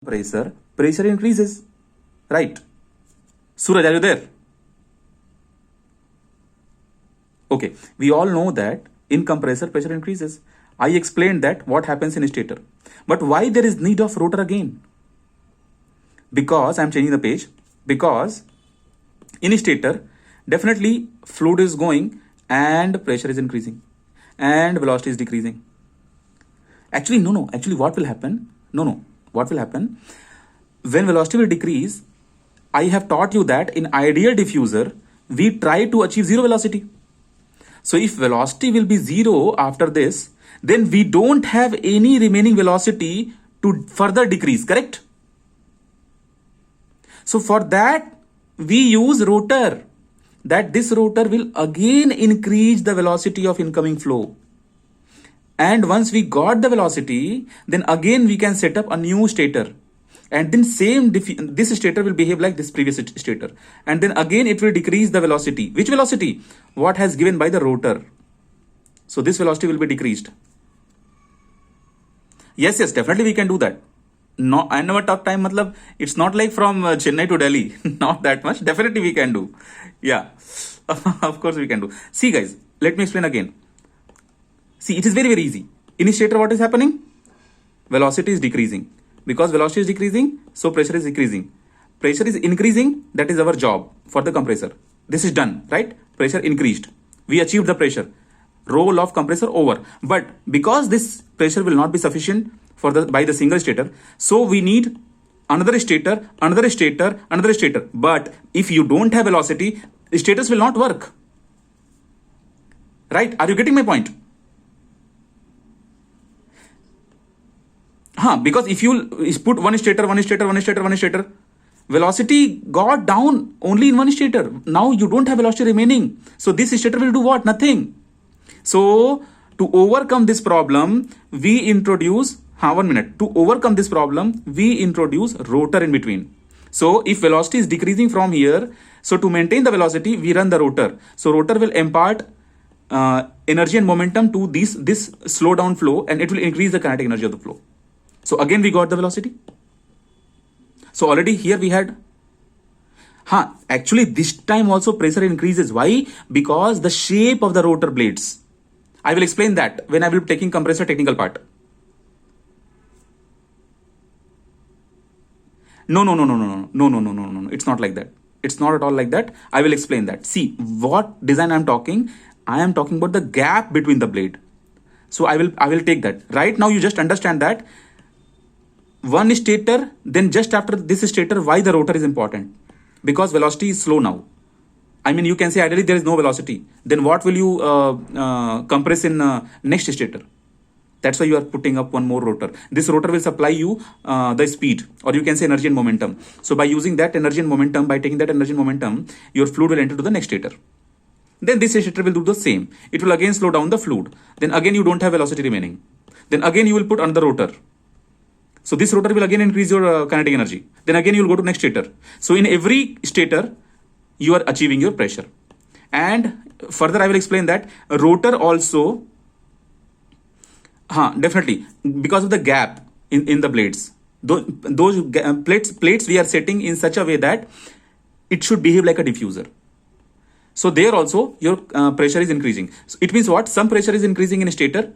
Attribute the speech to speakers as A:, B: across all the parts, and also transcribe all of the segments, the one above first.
A: pressure increases, right? Suraj, are you there? Okay, we all know that in compressor pressure increases. I explained that what happens in stator. But why there is need of rotor again? Because I'm changing the page. Because in stator, definitely fluid is going and pressure is increasing and velocity is decreasing. Actually, no. Actually, what will happen? No. What will happen? When velocity will decrease, I have taught you that in ideal diffuser, we try to achieve zero velocity. So if velocity will be zero after this, then we don't have any remaining velocity to further decrease, correct? So for that, we use rotor. That this rotor will again increase the velocity of incoming flow. And once we got the velocity, then again we can set up a new stator. And then this stator will behave like this previous stator. And then again it will decrease the velocity. Which velocity? What has given by the rotor. So this velocity will be decreased. Yes, definitely we can do that. No, I never talk time, matlab, it's not like from Chennai to Delhi. Not that much. Definitely we can do. Yeah, of course we can do. See guys, let me explain again. See, it is very easy. In stator, what is happening? Velocity is decreasing. Because velocity is decreasing, so pressure is decreasing. Pressure is increasing, that is our job for the compressor. This is done, right? Pressure increased. We achieved the pressure. Role of compressor over. But because this pressure will not be sufficient by the single stator, so we need another stator, another stator, another stator. But if you don't have velocity, stators will not work. Right? Are you getting my point? Because if you put one stator, velocity got down only in one stator. Now you don't have velocity remaining. So this stator will do what? Nothing. So to overcome this problem, we introduce, To overcome this problem, we introduce rotor in between. So if velocity is decreasing from here, so to maintain the velocity, we run the rotor. So rotor will impart energy and momentum to this slow down flow, and it will increase the kinetic energy of the flow. So again we got the velocity. So already here we had, actually this time also pressure increases. Why? Because the shape of the rotor blades. I will explain that when I will be taking compressor technical part. No. It's not like that. It's not at all like that. I will explain that. See what design I'm talking. I am talking about the gap between the blade. So I will take that. Right now you just understand that one stator, then just after this stator, why the rotor is important? Because velocity is slow now. I mean, you can say ideally there is no velocity. Then what will you compress in next stator? That's why you are putting up one more rotor. This rotor will supply you the speed, or you can say energy and momentum. So by using that energy and momentum, by taking that energy and momentum, your fluid will enter to the next stator. Then this stator will do the same. It will again slow down the fluid. Then again you don't have velocity remaining. Then again you will put another rotor. So this rotor will again increase your kinetic energy. Then again you will go to next stator. So in every stator, you are achieving your pressure. And further I will explain that rotor also, definitely, because of the gap in the blades. Those plates we are setting in such a way that it should behave like a diffuser. So there also your pressure is increasing. So it means what? Some pressure is increasing in stator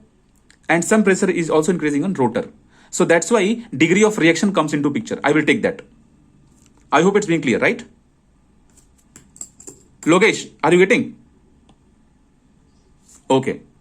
A: and some pressure is also increasing on rotor. So that's why degree of reaction comes into picture. I will take that. I hope it's being clear, right? Logesh, are you getting? Okay.